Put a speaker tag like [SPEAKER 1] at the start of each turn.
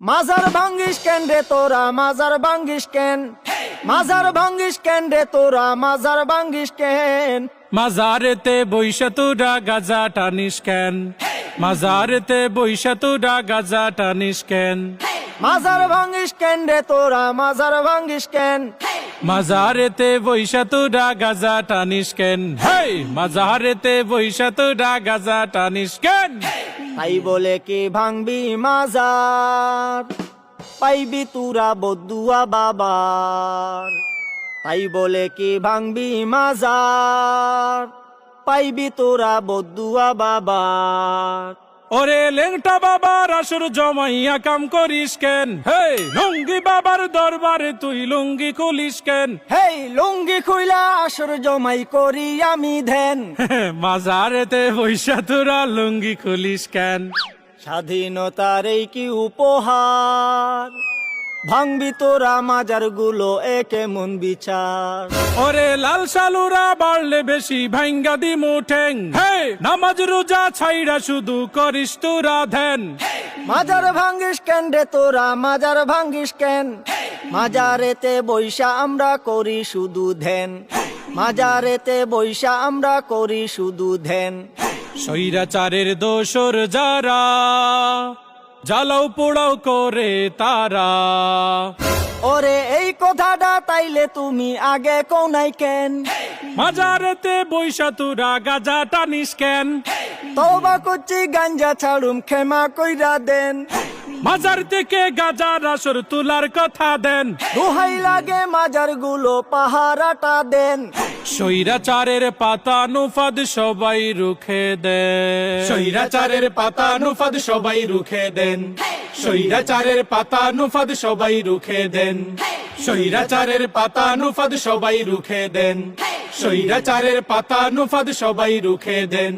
[SPEAKER 1] মাজার ভাঙ্গিস কেন রে তোরা মাজার ভাঙ্গিস কেন মাজার ভাঙ্গিস কেন রে তোরা মাজার ভাঙ্গিস কেন
[SPEAKER 2] মাজারেতে বইসা তোরা গাজা টানিস কেন মাজারেতে বইসা তোরা গাজা টানিস কেন
[SPEAKER 1] মাজার ভাঙ্গিস কেন রে তোরা মাজার ভাঙ্গিস কেন
[SPEAKER 2] মাজারেতে বইসা তোরা গাজা টানিস কেন হেই মাজারেতে বইসা তোরা গাজা টানিস কেন
[SPEAKER 1] তাই বলে কি ভাঙবি মাজার পাইবি তুরা বদুয়া বাবার তাই বলে কি ভাঙবি মাজার পাইবি তোরা বদুয়া বাবার
[SPEAKER 2] ওরে লেংটা বাবার আসর জমাইয়া কাম করিস কেন হেই লুঙ্গি বাবার দরবারে তুই লুঙ্গি খুলিস কেন
[SPEAKER 1] হেই লুঙ্গি খুইলা আসর জমাই করি আমি ধ্যান
[SPEAKER 2] মাজারেতে বইসা তোরা লুঙ্গি খুলিস কেন
[SPEAKER 1] স্বাধীনতার এই কি উপহার ভাঙবি তোরা মাজার গুলো একে মন বিচার
[SPEAKER 2] ওরে লাল সালুরা বাড়লে বেশি ভাঙ্গা দি মুঠেং হে নামাজ রোজা ছাইরা শুধু করিস তোরা ধ্যান
[SPEAKER 1] মাজার ভাঙ্গিস কেন রে তোরা মাজার ভাঙ্গিস কেন মাজারেতে বৈশা আমরা করি শুধু ধ্যান মাজারেতে বৈশা আমরা করি শুধু ধ্যান
[SPEAKER 2] স্বৈরাচারের দোসর যারা জ্বালাও পোড়াও করে তারা
[SPEAKER 1] ওরে এই কথাটা তাইলে তুমি আগে কোনাই কেন
[SPEAKER 2] মাজারেতে বৈশা তোরা গাজা টানিস কেন
[SPEAKER 1] তওবা করছি গাঞ্জা ছাড়ুম ক্ষমা কইরা দেন
[SPEAKER 2] মাজার থেকে গাজার আসর তুলার কথা দেন
[SPEAKER 1] দোহাই লাগে মাজার গুলো পাহারাটা দেন
[SPEAKER 2] স্বৈরাচারের পাতা নুফাদ সবাই রুখে দেন স্বৈরাচারের পাতা নুফাদ সবাই রুখে দেন স্বৈরাচারের পাতা নুফাদ সবাই রুখে দেন স্বৈরাচারের পাতা নুফাদ সবাই রুখে দেন স্বৈরাচারের পাতা নুফাদ সবাই রুখে দেন